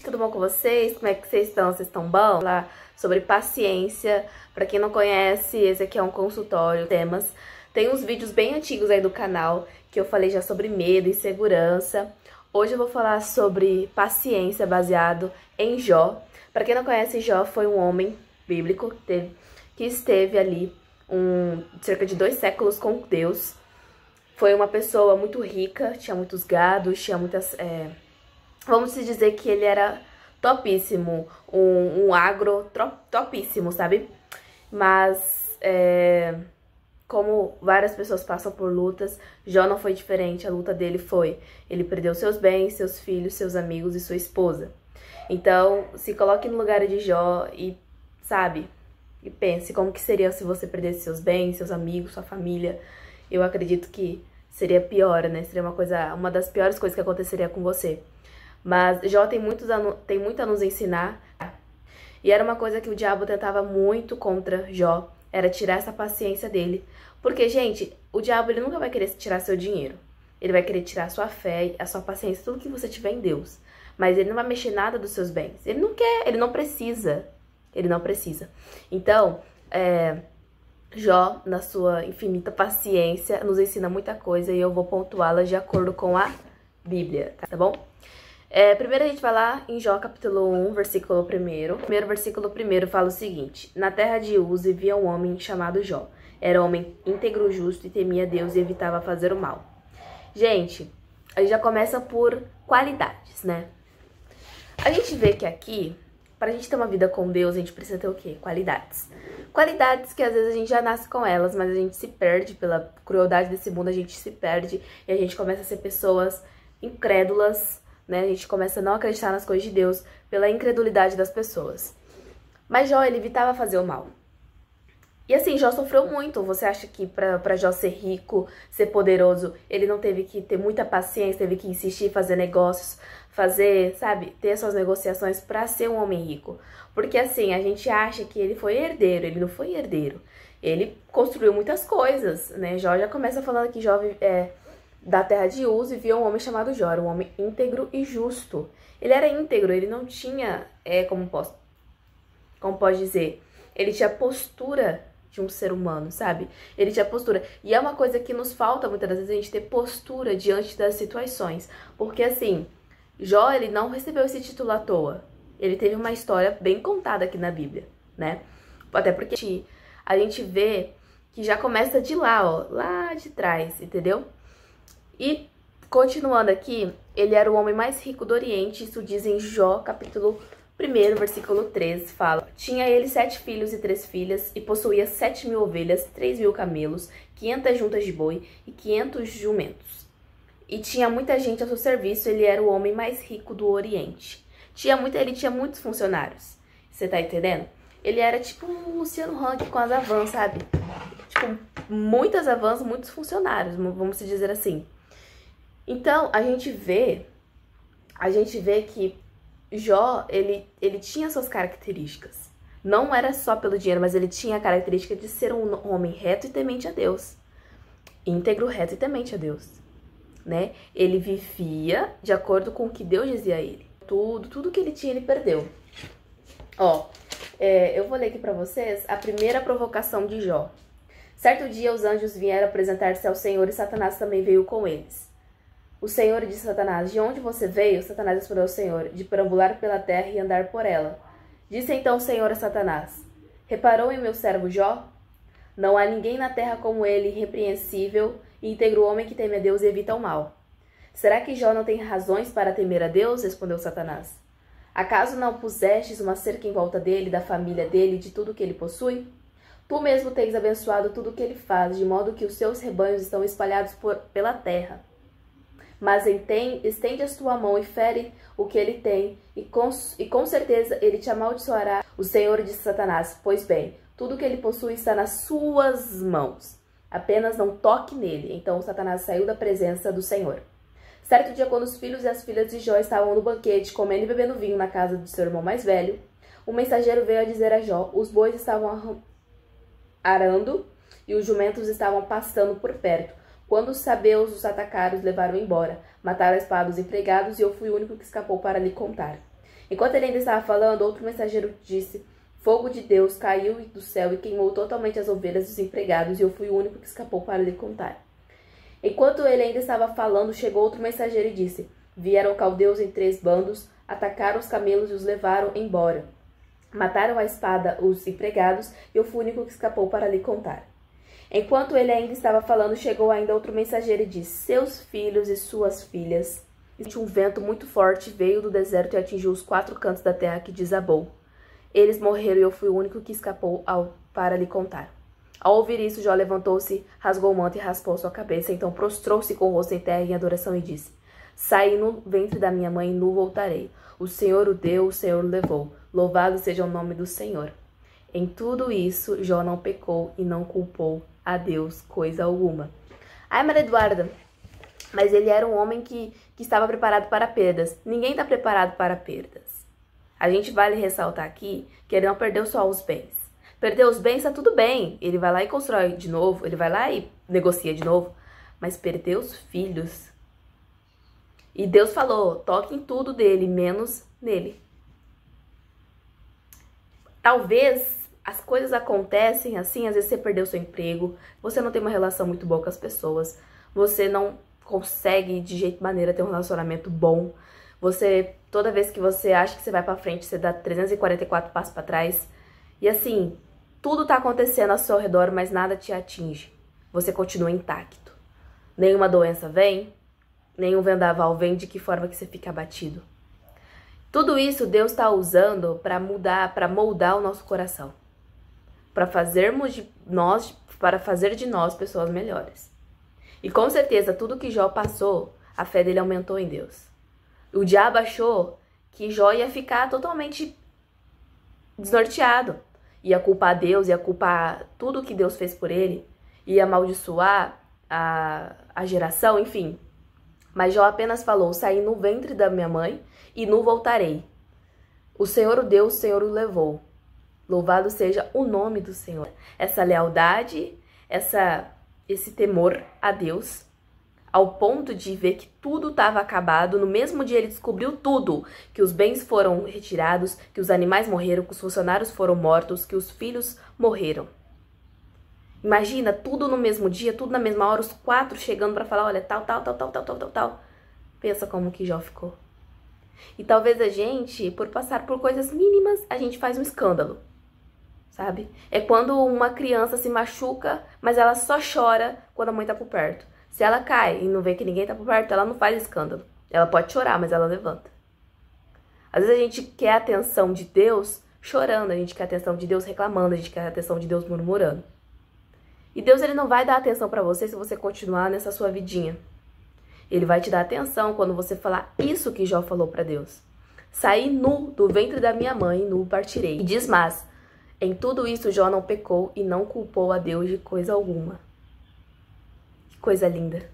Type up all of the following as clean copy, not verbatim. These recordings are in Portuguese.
Tudo bom com vocês? Como é que vocês estão? Vocês estão bom? Vou falar sobre paciência. Pra quem não conhece, esse aqui é um consultório de temas. Tem uns vídeos bem antigos aí do canal que eu falei já sobre medo e insegurança. Hoje eu vou falar sobre paciência baseado em Jó. Pra quem não conhece, Jó foi um homem bíblico que esteve ali cerca de 2 séculos com Deus. Foi uma pessoa muito rica, tinha muitos gados, tinha muitas... Vamos dizer que ele era topíssimo, um agro topíssimo, sabe? Mas, como várias pessoas passam por lutas, Jó não foi diferente. A luta dele foi, ele perdeu seus bens, seus filhos, seus amigos e sua esposa. Então, se coloque no lugar de Jó e, sabe, e pense como que seria se você perdesse seus bens, seus amigos, sua família. Eu acredito que seria pior, né? Seria uma das piores coisas que aconteceria com você. Mas Jó tem muito a nos ensinar. E era uma coisa que o diabo tentava muito contra Jó, era tirar essa paciência dele. Porque, gente, o diabo ele nunca vai querer tirar seu dinheiro. Ele vai querer tirar a sua fé, a sua paciência, tudo que você tiver em Deus. Mas ele não vai mexer nada dos seus bens. Ele não quer, ele não precisa. Ele não precisa. Então, Jó, na sua infinita paciência, nos ensina muita coisa e eu vou pontuá-la de acordo com a Bíblia, tá bom? Primeiro a gente vai lá em Jó capítulo 1, versículo 1. O primeiro versículo 1 fala o seguinte: Na terra de Uz vivia um homem chamado Jó. Era homem íntegro, justo e temia Deus e evitava fazer o mal. Gente, a gente já começa por qualidades, né? A gente vê que aqui, pra gente ter uma vida com Deus, a gente precisa ter o quê? Qualidades. Qualidades que às vezes a gente já nasce com elas, mas a gente se perde pela crueldade desse mundo, a gente se perde e a gente começa a ser pessoas incrédulas, né? A gente começa a não acreditar nas coisas de Deus pela incredulidade das pessoas. Mas Jó, ele evitava fazer o mal. E assim, Jó sofreu muito. Você acha que pra Jó ser rico, ser poderoso, ele não teve que ter muita paciência, teve que insistir, fazer negócios, sabe, ter suas negociações pra ser um homem rico? Porque assim, a gente acha que ele foi herdeiro, ele não foi herdeiro. Ele construiu muitas coisas, né? Jó já começa falando que Jó da terra de Uz vivia um homem chamado Jó, um homem íntegro e justo. Ele era íntegro, ele não tinha, como pode dizer, ele tinha postura de um ser humano, sabe? Ele tinha postura. E é uma coisa que nos falta muitas das vezes, a gente ter postura diante das situações. Porque assim, Jó, ele não recebeu esse título à toa. Ele teve uma história bem contada aqui na Bíblia, né? Até porque a gente vê que já começa de lá, ó, lá de trás, entendeu? E, continuando aqui, ele era o homem mais rico do Oriente, isso diz em Jó, capítulo 1, versículo 13, fala: Tinha ele 7 filhos e 3 filhas, e possuía 7.000 ovelhas, 3.000 camelos, 500 juntas de boi e 500 jumentos. E tinha muita gente ao seu serviço, ele era o homem mais rico do Oriente. Ele tinha muitos funcionários, você tá entendendo? Ele era tipo um Luciano Huck com as Havans, sabe? Tipo, muitas Havans, muitos funcionários, vamos dizer assim. Então, a gente vê que Jó, ele tinha suas características. Não era só pelo dinheiro, mas ele tinha a característica de ser um homem reto e temente a Deus. Íntegro, reto e temente a Deus, né? Ele vivia de acordo com o que Deus dizia a ele. Tudo que ele tinha, ele perdeu. Ó, eu vou ler aqui pra vocês a primeira provocação de Jó. Certo dia, os anjos vieram apresentar-se ao Senhor e Satanás também veio com eles. O Senhor disse a Satanás: De onde você veio? Satanás respondeu ao Senhor: De perambular pela terra e andar por ela. Disse então o Senhor a Satanás: Reparou em meu servo Jó? Não há ninguém na terra como ele, irrepreensível e íntegro homem que teme a Deus e evita o mal. Será que Jó não tem razões para temer a Deus? Respondeu Satanás. Acaso não pusestes uma cerca em volta dele, da família dele e de tudo que ele possui? Tu mesmo tens abençoado tudo o que ele faz, de modo que os seus rebanhos estão espalhados pela terra. Mas estende a tua mão e fere o que ele tem, e com certeza ele te amaldiçoará. O Senhor disse a Satanás: Pois bem, tudo que ele possui está nas suas mãos. Apenas não toque nele. Então Satanás saiu da presença do Senhor. Certo dia, quando os filhos e as filhas de Jó estavam no banquete, comendo e bebendo vinho na casa de seu irmão mais velho, um mensageiro veio a dizer a Jó: Os bois estavam arando e os jumentos estavam pastando por perto. Quando os sabeus os atacaram, os levaram embora. Mataram a espada os empregados e eu fui o único que escapou para lhe contar. Enquanto ele ainda estava falando, outro mensageiro disse: fogo de Deus caiu do céu e queimou totalmente as ovelhas dos empregados, e eu fui o único que escapou para lhe contar. Enquanto ele ainda estava falando, chegou outro mensageiro e disse: vieram caldeus em 3 bandos, atacaram os camelos e os levaram embora. Mataram à espada os empregados, e eu fui o único que escapou para lhe contar. Enquanto ele ainda estava falando, chegou ainda outro mensageiro e disse: seus filhos e suas filhas. Um vento muito forte veio do deserto e atingiu os 4 cantos da terra, que desabou. Eles morreram e eu fui o único que escapou para lhe contar. Ao ouvir isso, Jó levantou-se, rasgou o manto e raspou sua cabeça. Então prostrou-se com o rosto em terra em adoração e disse: saí no ventre da minha mãe e nu voltarei. O Senhor o deu, o Senhor o levou. Louvado seja o nome do Senhor. Em tudo isso, Jó não pecou e não culpou a Deus coisa alguma. Ai, Maria Eduarda, mas ele era um homem que estava preparado para perdas. Ninguém está preparado para perdas. A gente vale ressaltar aqui que ele não perdeu só os bens. Perdeu os bens, tá tudo bem. Ele vai lá e constrói de novo, ele vai lá e negocia de novo. Mas perdeu os filhos. E Deus falou: toque em tudo dele, menos nele. Talvez as coisas acontecem assim, às vezes você perdeu seu emprego, você não tem uma relação muito boa com as pessoas, você não consegue de jeito maneira ter um relacionamento bom. Você, toda vez que você acha que você vai pra frente, você dá 344 passos pra trás. E assim, tudo tá acontecendo ao seu redor, mas nada te atinge. Você continua intacto. Nenhuma doença vem, nenhum vendaval vem, de que forma que você fica abatido. Tudo isso Deus está usando para mudar, para moldar o nosso coração. Para fazer de nós pessoas melhores. E com certeza, tudo que Jó passou, a fé dele aumentou em Deus. O diabo achou que Jó ia ficar totalmente desnorteado. Ia culpar Deus, ia culpar tudo que Deus fez por ele, ia amaldiçoar a geração, enfim. Mas Jó apenas falou: saí no ventre da minha mãe e nu voltarei. O Senhor o deu, o Senhor o levou. Louvado seja o nome do Senhor. Essa lealdade, esse temor a Deus, ao ponto de ver que tudo estava acabado. No mesmo dia ele descobriu tudo, que os bens foram retirados, que os animais morreram, que os funcionários foram mortos, que os filhos morreram. Imagina, tudo no mesmo dia, tudo na mesma hora, os 4 chegando para falar: olha, tal. Pensa como que Jó ficou. E talvez a gente, por passar por coisas mínimas, a gente faz um escândalo, sabe? É quando uma criança se machuca, mas ela só chora quando a mãe tá por perto. Se ela cai e não vê que ninguém tá por perto, ela não faz escândalo. Ela pode chorar, mas ela levanta. Às vezes a gente quer a atenção de Deus chorando, a gente quer a atenção de Deus reclamando, a gente quer a atenção de Deus murmurando. E Deus, ele não vai dar atenção pra você se você continuar nessa sua vidinha. Ele vai te dar atenção quando você falar isso que Jó falou pra Deus. Saí nu do ventre da minha mãe, nu partirei. E diz mais: em tudo isso Jó não pecou e não culpou a Deus de coisa alguma. Que coisa linda.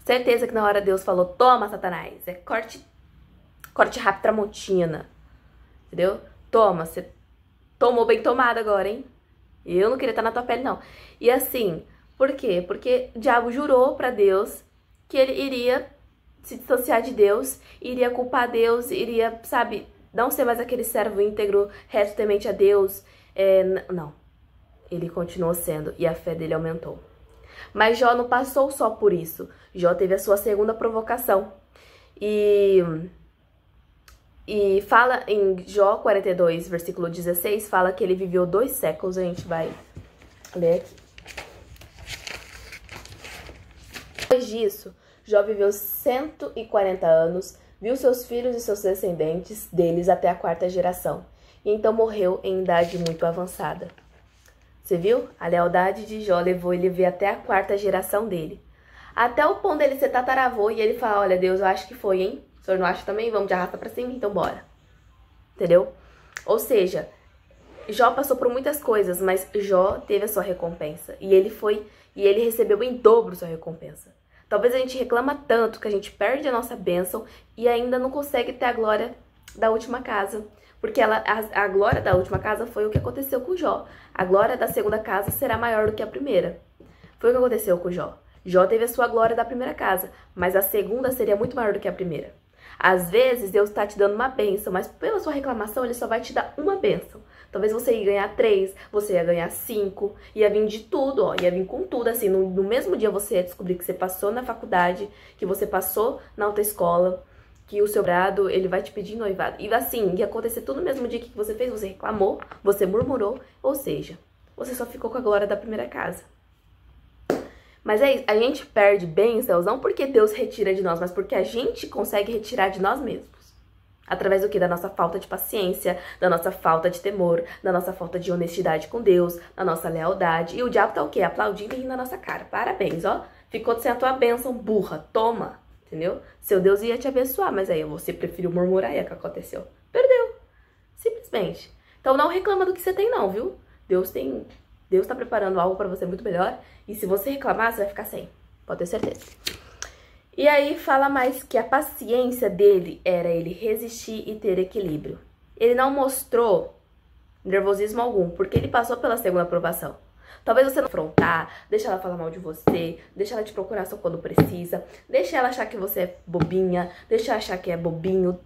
Certeza que na hora Deus falou: toma, Satanás, é corte rápido Tramontina. Entendeu? Toma, você tomou bem tomado agora, hein? Eu não queria estar na tua pele, não. E assim, por quê? Porque o diabo jurou pra Deus que ele iria se distanciar de Deus, iria culpar Deus, iria, sabe, não ser mais aquele servo íntegro, reto, temente a Deus. Não. Ele continuou sendo e a fé dele aumentou. Mas Jó não passou só por isso. Jó teve a sua segunda provocação. E fala em Jó 42, versículo 16, fala que ele viveu 2 séculos. A gente vai ler aqui. Depois disso, Jó viveu 140 anos, viu seus filhos e seus descendentes deles até a 4ª geração, e então morreu em idade muito avançada. Você viu? A lealdade de Jó levou ele a ver até a 4ª geração dele. Até o ponto dele ser tataravô e ele falar: olha, Deus, eu acho que foi, hein? O senhor não acha também? Vamos de arrasta pra cima? Então bora. Entendeu? Ou seja, Jó passou por muitas coisas, mas Jó teve a sua recompensa. E ele recebeu em dobro sua recompensa. Talvez a gente reclama tanto que a gente perde a nossa bênção e ainda não consegue ter a glória da última casa. Porque a glória da última casa foi o que aconteceu com Jó. A glória da segunda casa será maior do que a primeira. Foi o que aconteceu com Jó. Jó teve a sua glória da primeira casa, mas a segunda seria muito maior do que a primeira. Às vezes, Deus tá te dando uma bênção, mas pela sua reclamação, Ele só vai te dar uma bênção. Talvez você ia ganhar 3, você ia ganhar 5, ia vir de tudo, ó, ia vir com tudo, assim, no mesmo dia você ia descobrir que você passou na faculdade, que você passou na autoescola, que o seu brado, ele vai te pedir noivado. E assim, ia acontecer tudo no mesmo dia que você fez, você reclamou, você murmurou, ou seja, você só ficou com a glória da primeira casa. Mas é isso, a gente perde bênçãos não porque Deus retira de nós, mas porque a gente consegue retirar de nós mesmos. Através do quê? Da nossa falta de paciência, da nossa falta de temor, da nossa falta de honestidade com Deus, da nossa lealdade. E o diabo tá o quê? Aplaudindo e rindo na nossa cara. Parabéns, ó. Ficou sem a tua bênção, burra. Toma. Entendeu? Seu Deus ia te abençoar, mas aí você preferiu murmurar e é o que aconteceu. Perdeu. Simplesmente. Então não reclama do que você tem não, viu? Deus tá preparando algo pra você muito melhor. E se você reclamar, você vai ficar sem. Pode ter certeza. E aí fala mais que a paciência dele era ele resistir e ter equilíbrio. Ele não mostrou nervosismo algum, porque ele passou pela segunda aprovação. Talvez você não afrontar, deixa ela falar mal de você, deixa ela te procurar só quando precisa, deixa ela achar que você é bobinha, deixa ela achar que é bobinho,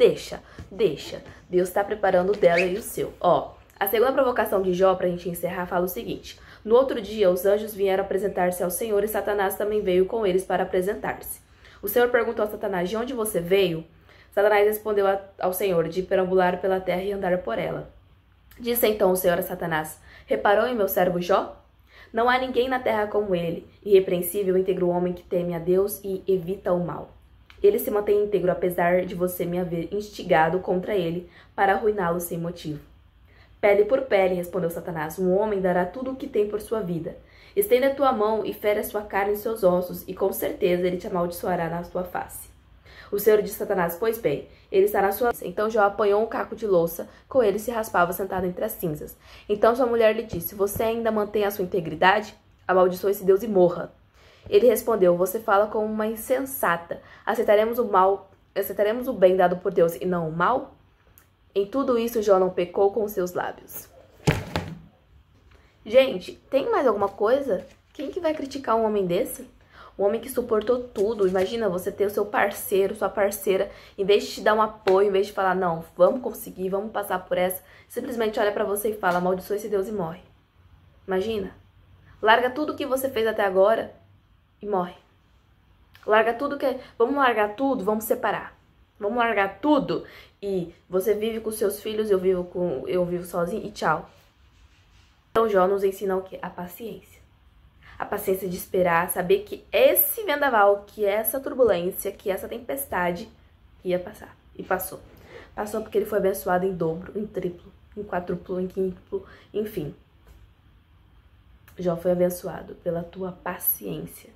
deixa. Deus tá preparando o dela e o seu. Ó, a segunda provocação de Jó, pra gente encerrar, fala o seguinte. No outro dia, os anjos vieram apresentar-se ao Senhor e Satanás também veio com eles para apresentar-se. O Senhor perguntou a Satanás, de onde você veio? Satanás respondeu ao Senhor, de perambular pela terra e andar por ela. Disse então o Senhor a Satanás, reparou em meu servo Jó? Não há ninguém na terra como ele, irrepreensível e íntegro homem que teme a Deus e evita o mal. Ele se mantém íntegro apesar de você me haver instigado contra ele para arruiná-lo sem motivo. Pele por pele, respondeu Satanás, um homem dará tudo o que tem por sua vida. Estenda a tua mão e fere a sua carne e seus ossos, e com certeza ele te amaldiçoará na sua face. O Senhor disse a Satanás, pois bem, ele está na sua... Então Jó apanhou um caco de louça, com ele se raspava sentado entre as cinzas. Então sua mulher lhe disse, você ainda mantém a sua integridade? Amaldiçoe esse Deus e morra. Ele respondeu, você fala como uma insensata. Aceitaremos o bem dado por Deus e não o mal? Em tudo isso Jó não pecou com seus lábios. Gente, tem mais alguma coisa? Quem que vai criticar um homem desse? Um homem que suportou tudo. Imagina você ter o seu parceiro, sua parceira, em vez de te dar um apoio, em vez de falar, não, vamos conseguir, vamos passar por essa, simplesmente olha pra você e fala, amaldiçoa esse Deus e morre. Imagina. Larga tudo que você fez até agora e morre. Larga tudo que... Vamos largar tudo, vamos separar. Vamos largar tudo e você vive com seus filhos, eu vivo sozinho e tchau. Então Jó nos ensina o quê? A paciência. A paciência de esperar, saber que esse vendaval, que essa turbulência, que essa tempestade ia passar. E passou. Passou porque ele foi abençoado em dobro, em triplo, em quádruplo, em quíntuplo, enfim. Jó foi abençoado pela tua paciência,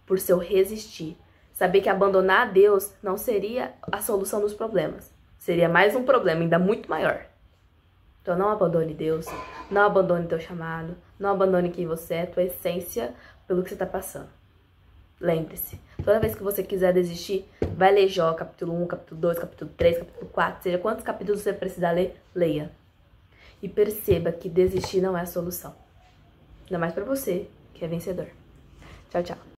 por seu resistir. Saber que abandonar a Deus não seria a solução dos problemas. Seria mais um problema, ainda muito maior. Então não abandone Deus, não abandone teu chamado, não abandone quem você é, tua essência, pelo que você está passando. Lembre-se, toda vez que você quiser desistir, vai ler Jó, capítulo 1, capítulo 2, capítulo 3, capítulo 4, seja quantos capítulos você precisar ler, leia. E perceba que desistir não é a solução. Ainda mais pra você, que é vencedor. Tchau, tchau.